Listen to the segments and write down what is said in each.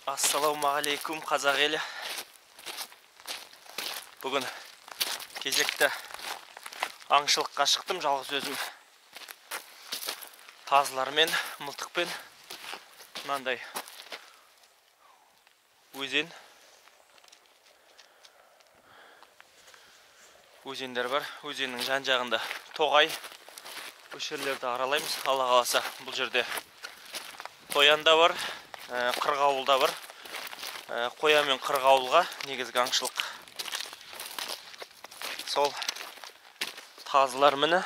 Ассалаумағалейкум қазақ елі. Бүгін кезекті аңшылыққа шықтым жалғыз өзім. Тазылармен, мылтықпен. Мынандай өзендер бар. Өзеннің жан-жағында тоғай. Өшерлерді аралаймыз. Алла қаласа бұл жерде қоян да бар, қырғауыл да бар. Қоя мен қырғауылға негізгі аңшылық. Сол тазылар міне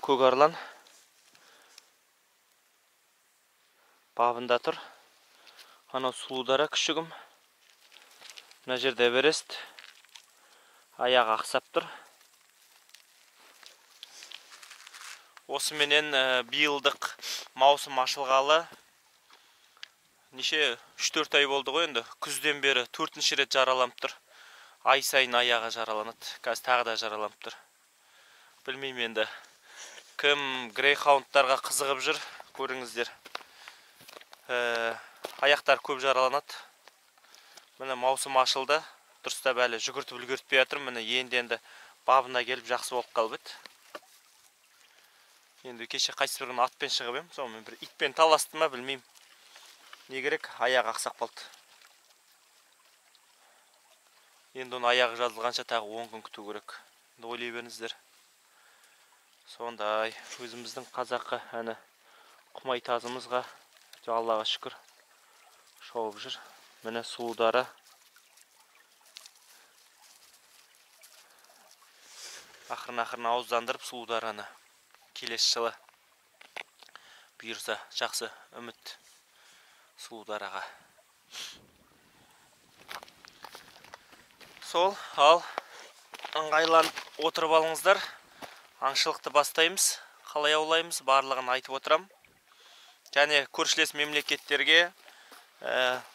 көкарлан бабында тұр. Анау сұлудары күшігім. Мына жерде Эверест. Аяғы ақсап тұр. Осыменен биылдық маусым ашылғалы неше 3-4 ай болды ғой енді. Күзден бері 4-ші рет жараланып тұр. Ай сайын аяғы жараланады. Қазір тағы да жараланып тұр. Білмеймін енді. Кім грейхаундтарға қызығып жүр, көріңіздер. Аяқтар көп жараланады. Міне маусым ашылды. Дұрыстап әлі жүгіртіп үлгертпей жатыр. Міне енді бабына келіп жақсы болып қалып еді. Енді кеше қайсы бір күні атпен шығып ем. Сонымен бір итпен таласты ма білмеймін. Не керек? Аяғы ақсап қалды. Енді оны аяғы жазылғанша тағы 10 күн күту керек. Енді ойлай беріңіздер. Сондай өзіміздің қазақы әні құмай тазымызға Аллаға шүкір шауып жүр. Міне сұлудары. Ақырын ауыздандырып сұлудараны келесі жылы бұйырса жақсы үміт сұлудараға. Сол, ал ыңғайланып отырып алыңыздар. Аңшылықты бастаймыз. Қалай аулаймыз, барлығын айтып отырам. Және көршілес мемлекеттерге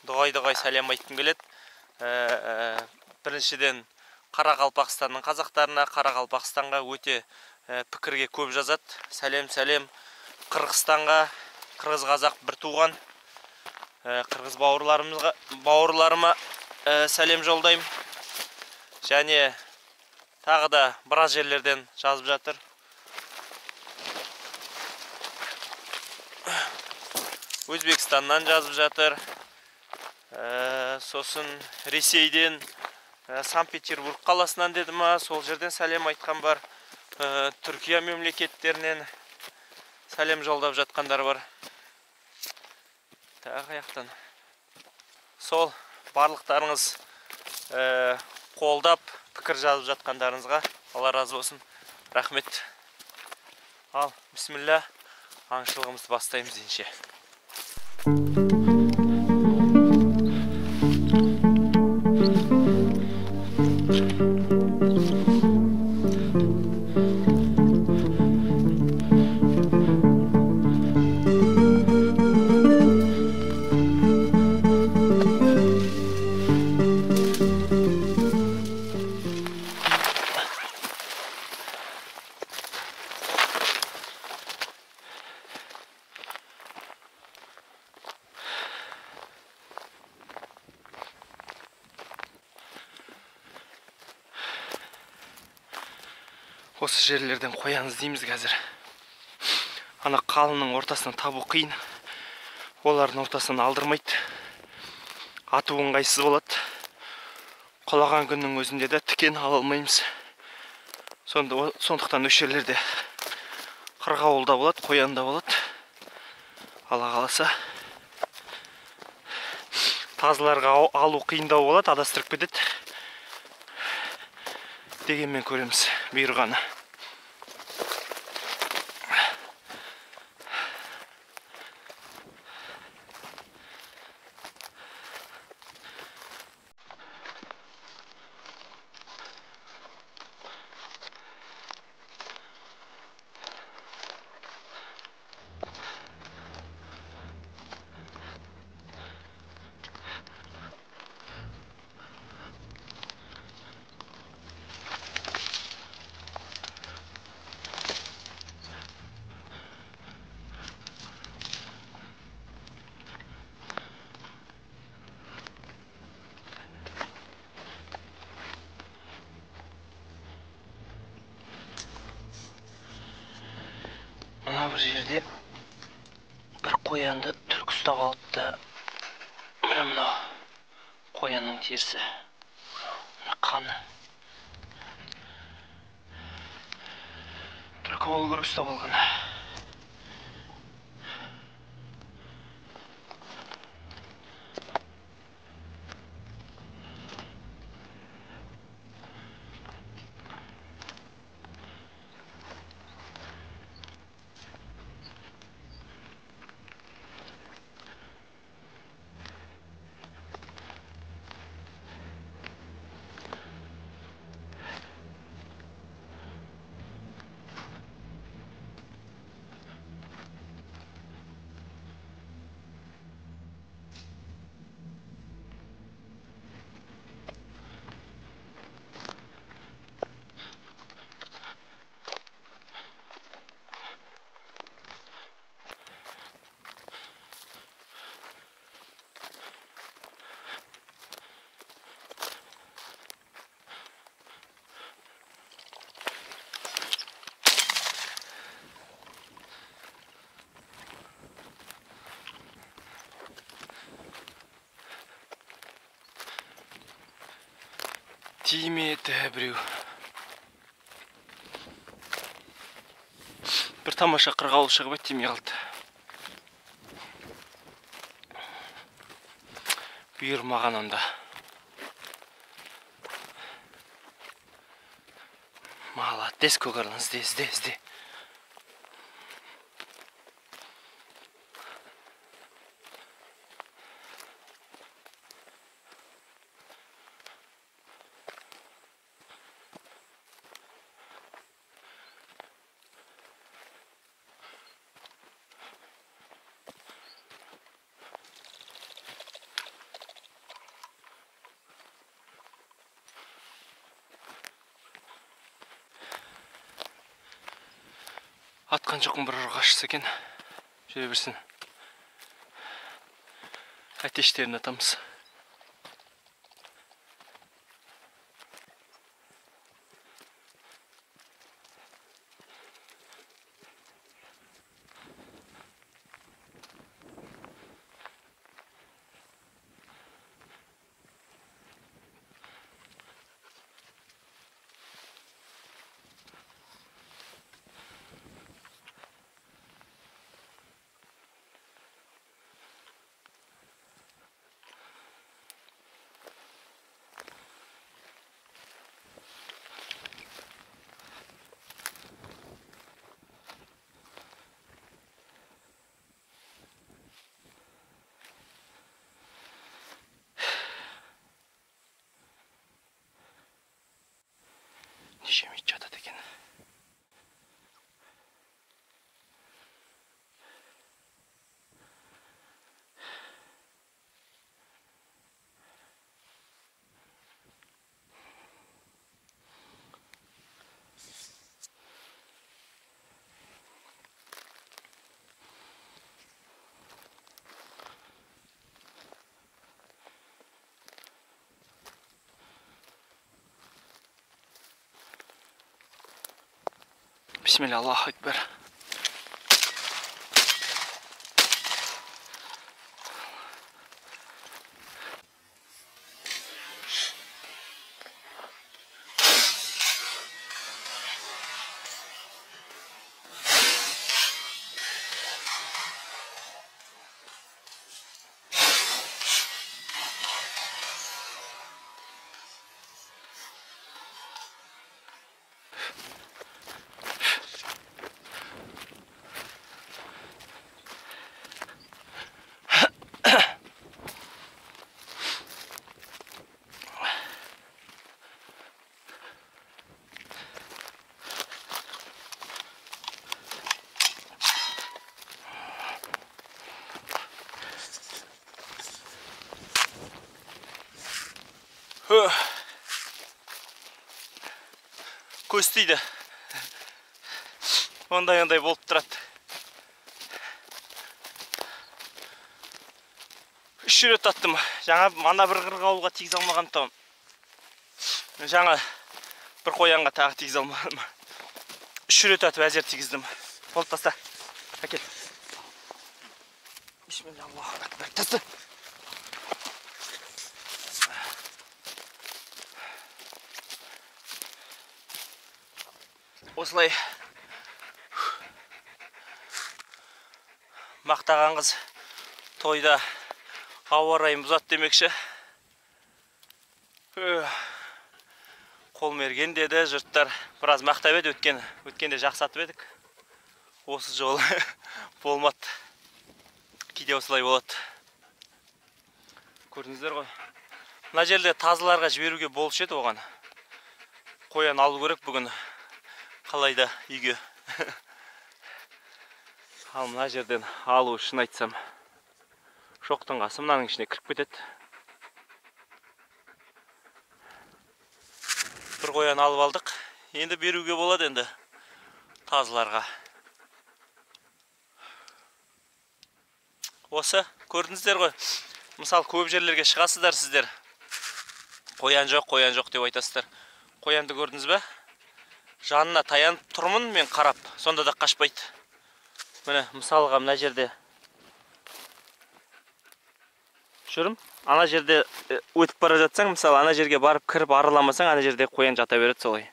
дұғай сәлем айтқым келеді. Біріншіден Қарақалпақстанның қазақтарына, Қарақалпақстанға өте пікірге көп жазады. Сәлем. Қырғызстанға, қырғыз қазақ бір туған. Қырғыз бауырларыма сәлем жолдайым. Және тағы да біраз жерлерден жазып жатыр. Өзбекстаннан жазып жатыр. Сосын Ресейден, Санкт-Петербург қаласынан деді ма, сол жерден сәлем айтқан бар. Түркия мемлекеттерінен сәлем жолдап жатқандар бар. Тағы аяқтан. Сол барлықтарыңыз қолдап, пікір жазып жатқандарыңызға Алла разы болсын. Рахмет. Ал, бисмилля, аңшылығымызды бастаймыз енше. Осы жерлерден қоян іздейміз қазір. Ана қалының ортасынан табу қиын. Олардың ортасынан алдырмайды. Ату ыңғайсыз болады. Құлаған күннің өзінде де тікен ала алмаймыз. Сондықтан өш жерлерде қырғауыл да болады, қоян да болады. Алла қаласа. Тазыларға алу қиындау болады, адастырып кетеді. Дегенмен көреміз бұйырғаны. бір жерде бір қоянды түлкі ұстап алыпты. Мынау қоянның терісі. Қаны. Түлкі болу керек ұстап алған. Тимеді біреу. Бір тамаша қырғауыл шығып еді, тимей қалды. Бұйырмаған онда. Молодец, көкарлан, ізде. Атқан жоқын бір ұрғашысы екен. Жүре берсін. Әтештерін атамыз. Нешемейт жатады екен. Bismillah, Allahu Ekber. Көз тиді. Ондай болып тұрады. 3 рет аттым. Жаңа мана бір қырғауылға тигіз алмаған тұғым. Жаңа бір қоянға тағы тигіз алмадым. 3 рет атып әзер тигіздім. Болды таста. Әкел. Бисмилля, Аллаху акбар. Таста. Осылай мақтаған қыз тойда ауа райын бұзады демекші. Қол мерген деді, жұрттар біраз мақтап еді, өткенде жақсатып едік. Осы жолы болмады. Кейде осылай болады. Көрдіңіздер ғой. Мына жерде тазыларға жіберуге болушы еді оған. Қоян алу керек бүгін. Қалайда үйге. Ал мына жерден алу үшін айтсам, шоқтың қасы мынаның ішіне кіріп кетеді. Бір қоян алып алдық. Енді беруге болады енді тазыларға. Осы көрдіңіздер ғой. Мысал көп жерлерге шығасыздар сіздер. Қоян жоқ деп айтасыздар. Қоянды көрдіңіз бе? Жанына таянып тұрмын мен қарап, сонда да қашпайды. Міне, мысалға мына жерде жүрім. Ана жерде өтіп бара жатсаң, мысалы, ана жерге барып кіріп арыламасаң, ана жерде қоян жата береді солай.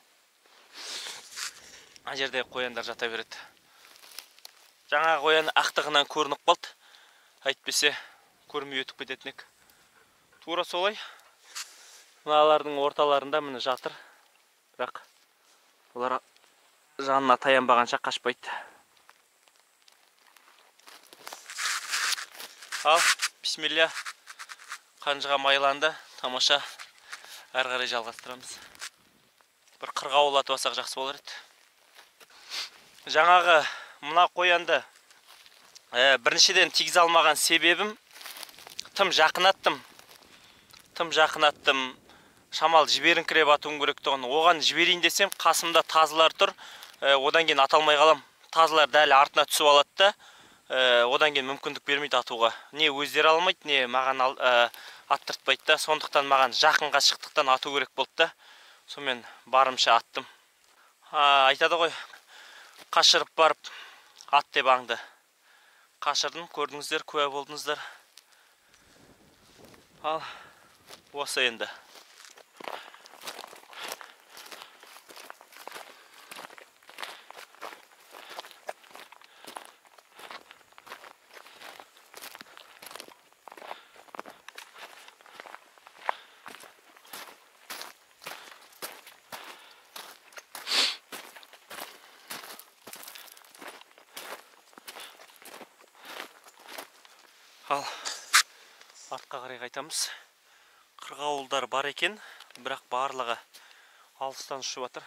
Ана жерде қояндар жата береді. Жаңа қоян ақтығынан көрініп қалды. Әйтпесе, көрмей өтіп кететін ек. Тура солай. Мыналардың орталарында міне жатыр. Бірақ олар жанына таянбағанша қашпайды. Ал, бисмилля. Қанжыға майланды. Тамаша. Әрі қарай жалғастырамыз. Бір қырғауыл атып алсақ жақсы болар еді. Жаңағы мына қоянды біріншіден тигізе алмаған себебім тым жақын аттым. Шамал жіберіңкіреп атуым керек тұғын. Оған жіберейін десем, қасымда тазылар тұр. Одан кейін аталмай қалам. Тазылар дәл артына түсіп алады да, одан кейін мүмкіндік бермейді атуға. Не өздері алмайды, не маған аттыртпайды да. Сондықтан маған жақынға шықтықтан ату керек болды да. Сонымен барымша аттым. Айтады ғой, қашырып барып ат деп аңды. Қашырдым, көрдіңіздер, куә болдыңыздар. Ал, осы енді. Ал, артқа қарай қайтамыз. Қырғауылдар бар екен, бірақ барлығы алыстан ұшып жатыр.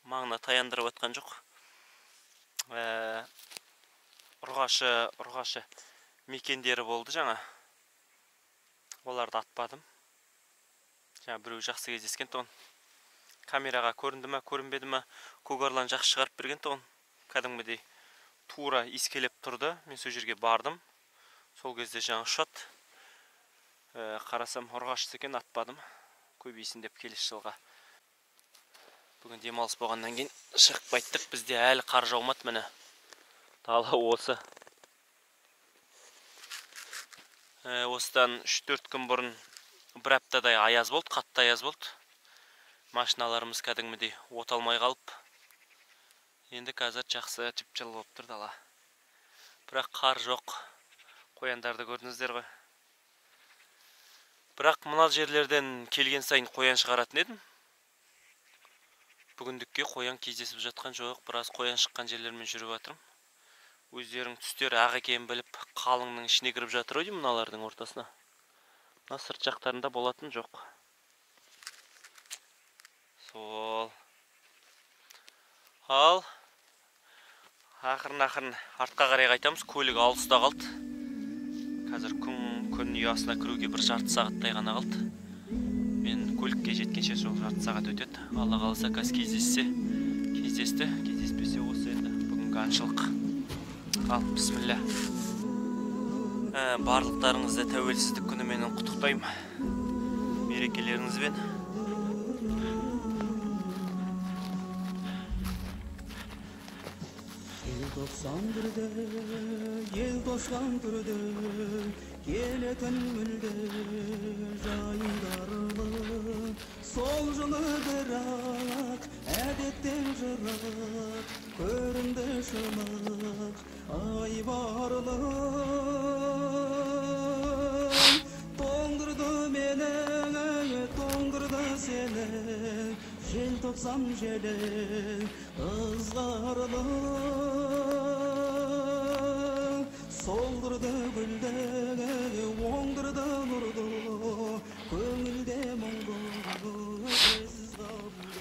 Маңына таяндырып атқан жоқ. Ұрғашы мекендері болды жаңа. Оларды атпадым. Жаңа біреу жақсы кездескен тұғын. Камераға көрінді ме, көрінбеді ме, көкарлан жақсы шығарып берген тұғын. Кәдімгідей тура искелеп тұрды. Мен сол жерге бардым. Сол кезде жаңа ұшат. Қарасам ұрғашысы екен, атпадым. Көбейсін деп келесі жылға. Бүгін демалыс болғаннан кейін шығып қайттық. Бізде әлі қар жаумады міне. Дала осы. Осыдан 3-4 күн бұрын бір аптадай аяз болды, қатты аяз болды. Машиналарымыз кәдімгідей от алмай қалып. Енді қазір жақсы жып-жылы болып тұр дала. Бірақ қар жоқ. Қояндарды көрдіңіздер ғой. Бірақ мына жерлерден келген сайын қоян шығаратын едім. Бүгіндікке қоян кездесіп жатқан жоқ. Біраз қоян шыққан жерлермен жүріп жатырмын. Өздерінің түстері ақ екенін біліп, қалыңның ішіне кіріп жатыр ғой мыналардың ортасына. Мына сырт жақтарында болатын жоқ. Сол. Ал. Ақырын артқа қарай қайтамыз. Көлік алыста қалды. Қазір күн ұясына кіруге бір жарты сағаттай ғана қалды. Мен көлікке жеткенше сол жарты сағат өтеді. Алла қаласа қазір кездесті. Кездеспесе осы енді бүгінгі аңшылық. Ал, бисмилля. Барлықтарыңызды тәуелсіздік күнімен құттықтаймын. Мерекелеріңізбен. 91'de ел тошқан түрде келетін мүлде жайдарлы сол жылы бірақ әдеттен жырақ көрінді шынық айбарлы тоңдырды мені тоңдырды сені желтоқсан желі ызғарлы солдырды гүлді оңдырды нұрды көңілде мұңды сіз қалды.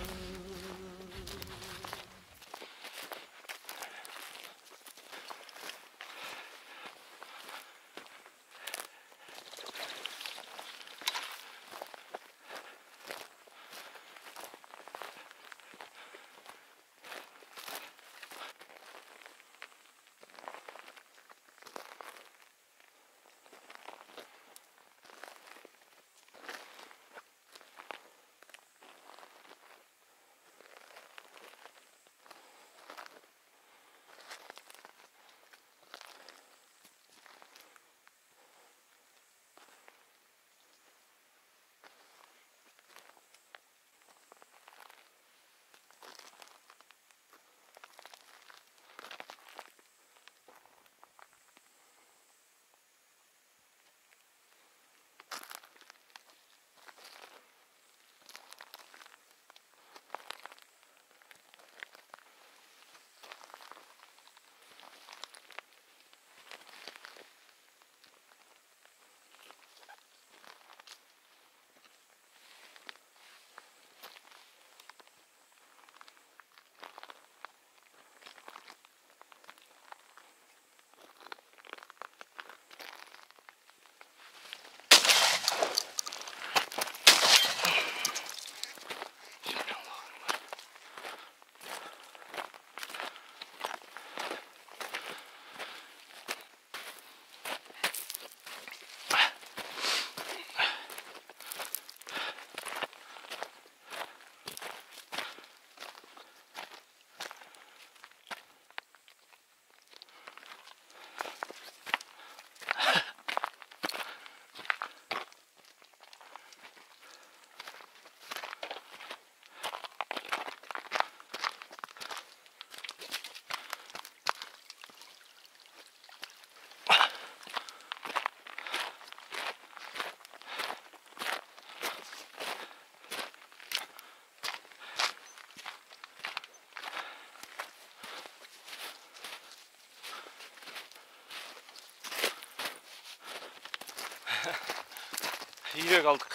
Үйрек алдық.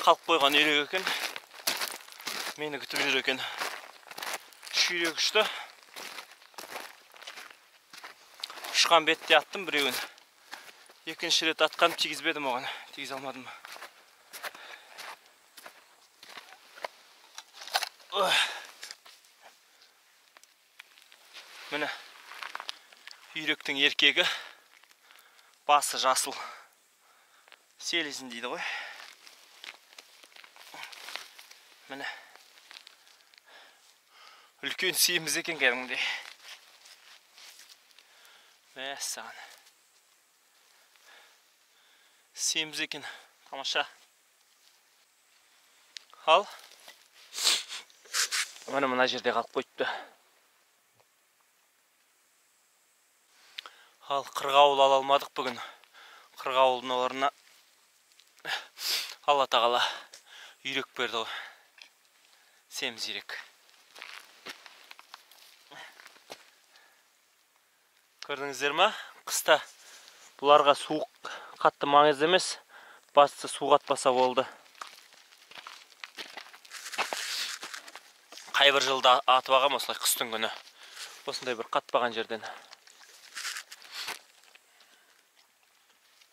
Қалып қойған үйрек екен. Мені күтіп жүр екен. Үш үйрек ұшты. Ұшқан бетте аттым біреуін. Екінші рет атқанып тигізбедім оған. Тигіз алмадым. Міне үйректің еркегі. Басы жасыл. Селезін дейді ғой. Міне. Үлкен сиымыз екен кәдімгідей. Мәссаған. Сиымыз екен. Тамаша. Ал. Мына жерде қалып қойыпты. Ал қырғауыл ала алмадық бүгін. Қырғауылдың орнына Алла тағала үйрек берді ғой. Семіз үйрек. Көрдіңіздер ма? Қыста бұларға суық қатты маңызды емес. Бастысы су қатпаса болды. Қай бір жылда атып ағам осылай қыстың күні. Осындай бір қатпаған жерден.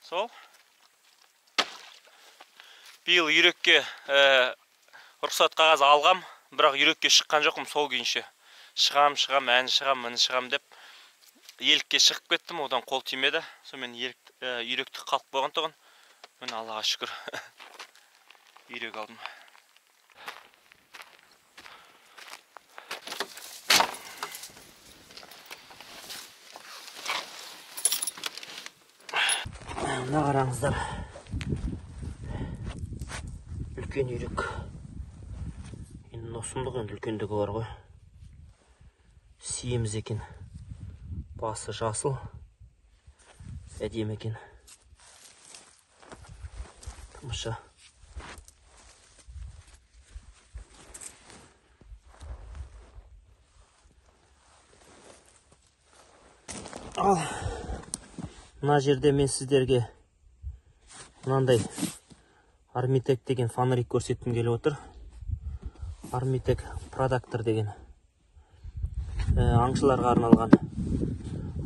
Сол. Биыл үйрекке рұқсат қағазы алғам, бірақ үйрекке шыққан жоқым сол күйінше. Шығам, ән шығам, мін шығам деп елікке шығып кеттім, одан қол тимеді. Сонымен үйректі қалып қойған тұғын. Міне Аллаға шүкір. Үйрек алдым. Мына қараңыздар. Үлкен үйрек. Енді носымдық енді үлкендігі бар ғой. Сиеміз екен. Басы жасыл. Әдемі екен. Тамаша. Ал, мына жерде мен сіздерге мынандай Армитек деген фонарик көрсеткім келіп отыр. Армитек продактор деген аңшыларға арналған.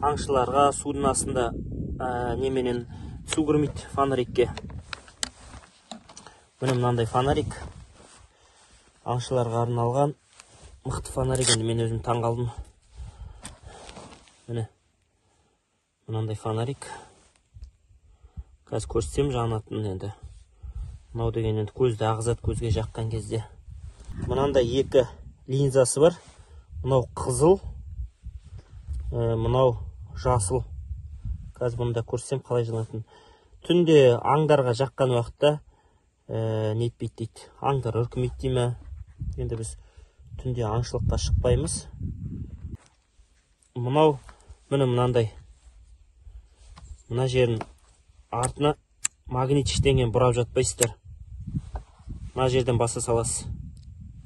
Аңшыларға судың астында неменен су кірмейді фонарикке. Міне мынандай фонарик. Аңшыларға арналған мықты фонарик. Енді мен өзім таң қалдым. Міне мынандай фонарик. Қазір көрсетсем жанатын енді. Мынау деген енді көзді ағызады, көзге жаққан кезде. Мынандай екі линзасы бар. Мынау қызыл, мынау жасыл. Қазір бұны да көрсем қалай жанатын. Түнде аңдарға жаққан уақытта нетпейді дейді. Аңдар үркімейді дей ме? Енді біз түнде аңшылыққа шықпаймыз. Мынау міне мынандай. Мына жерін артына магнит ештеңені бұрап жатпайсыздар. Мына жерден баса саласыз.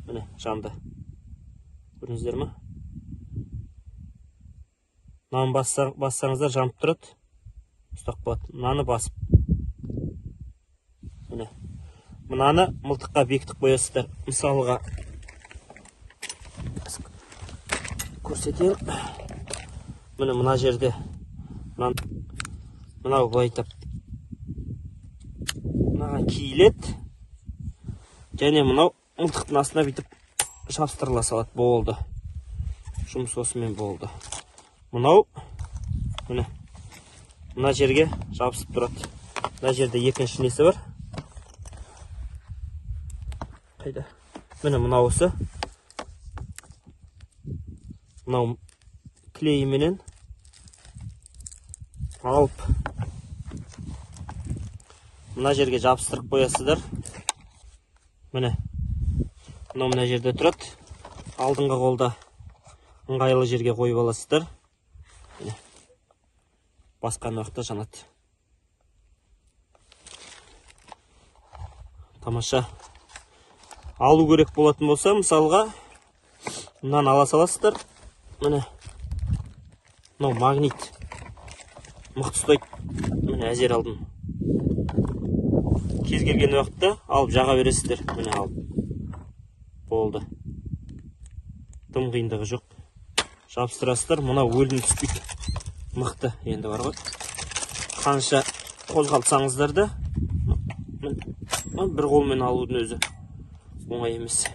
Міне жанды. Көрдіңіздер ме? Мынаны бассаңыздар жанып тұрады. Ұстақ болады. Мынаны басып. Міне. Мынаны мылтыққа бекітіп қоясыздар. Мысалға көрсетейін. Міне мына жерде мынау былайтап мынаған киіледі. Және мынау мылтықтың астына бүйтіп жабыстырыла салады. Болды. Жұмыс осымен болды. Мынау міне мына жерге жабысып тұрады. Мына жерде екінші несі бар. Қайда? Міне мынау осы. Мынау клейменен алып мына жерге жабыстырып қоясыздар. Міне мынау мына жерде тұрады. Алдыңғы қолда ыңғайлы жерге қойып аласыздар. Міне басқан уақытта жанады. Тамаша. Алу керек болатын болса, мысалға мынаны ала саласыздар. Міне мынау магнит мықты ұстайды. Міне әзер алдым. Кез келген уақытта алып жаға бересіздер. Міне алып. Болды. Тым қиындығы жоқ. Жабыстырасыздар. Мына өлім түспейді. Мықты енді бар ғой. Қанша қозғалтсаңыздар да бір қолмен алудың өзі оңай емес.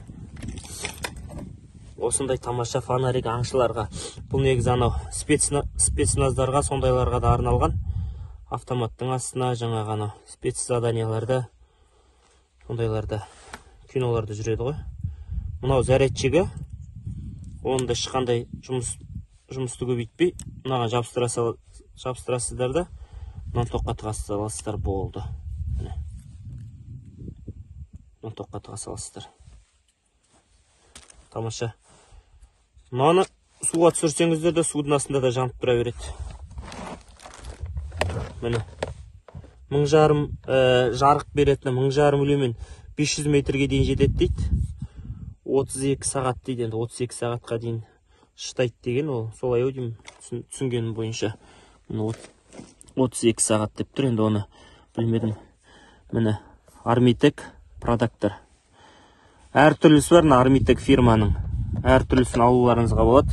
Осындай тамаша фонарик аңшыларға. Бұл негізі анау спецназдарға, сондайларға да арналған. Автоматтың астына жаңағы анау спецзаданияларда, сондайларда, киноларда жүреді ғой. Мынау зарядчигі. Онда ешқандай жұмысты көбейтпей, мынаған жабыстырасыздар да, мынаны тоққа тыға саласыздар. Болды. Мынаны тоққа тыға саласыздар. Тамаша. Мынаны суға түсірсеңіздер де судың астында да жанып тұра береді. Міне. 1000 жарық беретіні 1000 үлемен 500 метрге дейін жетеді дейді. 32 сағат дейді. Енді 32 сағатқа дейін шыдайды деген, ол солай ау деймін, түсінгенім бойынша. 32 сағат деп тұр, енді оны білмедім. Міне Армитек продактор. Әр түрлісі бар, Армитек фирманың. Әр түрлісін алуларыңызға болады.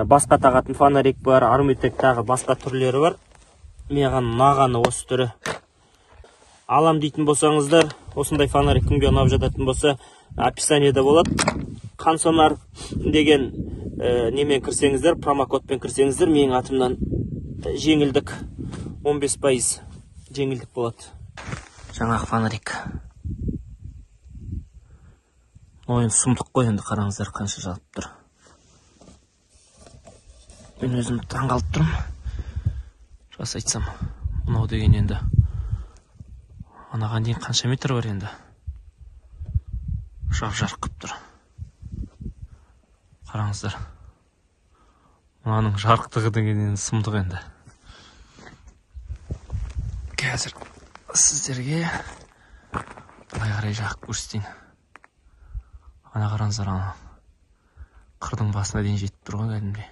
Басқа тағатын фонарик бар, Армитек тағы басқа түрлері бар. Меған нағаны осы түрі. Алам дейтін болсаңыздар, осындай фонарик кімге ұнап жататын болса, описаниеда болады. Қансонар деген немен кірсеңіздер, промокодпен кірсеңіздер, менің атымнан жеңілдік 15% жеңілдік болады. Жаңағы фонарик. Ойын сұмдық қой, енді қараңыздар қанша жалып тұр. Мен өзім таң қалып тұрмын. Рас айтсам, мынау деген енді Анаған дейін қанша метр бар енді? Жап-жарық қып тұр. Қараңыздар. Мынаның жарықтығы дегеннен сұмдық енді. Қазір сіздерге былай қарай жақып көрсетейін. Ана қараңыздар, ана қырдың басына дейін жетіп тұр ғой кәдімгідей.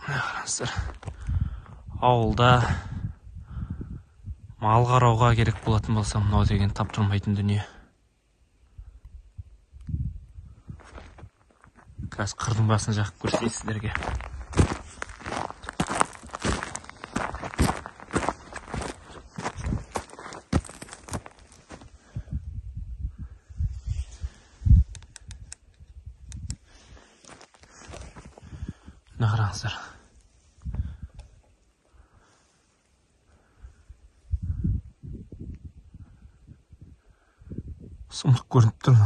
Мына қараңыздар. Ауылда мал қарауға керек болатын болса, мынау деген таптырмайтын дүние. Қазір қырдың басын жақып көрсетейін сіздерге. Мына қараңыздар. Сұмдық көрініп тұр.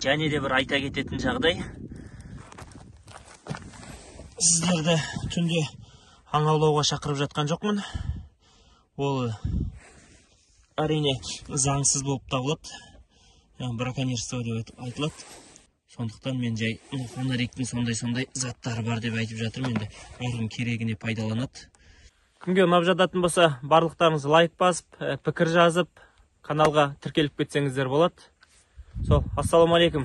Және де бір айта кететін жағдай. Сіздерді түнде аң аулауға шақырып жатқан жоқпын. Ол әрине заңсыз болып табылады. Браконьерство деп айтылады. Сондықтан мен жай фонариктің сондай заттары бар деп айтып жатырмын. Енді әркім керегіне пайдаланады. Кімге ұнап жататын болса, барлықтарыңыз лайк басып, пікір жазып, каналға тіркеліп кетсеңіздер болады. Сол, ассаламу алейкум.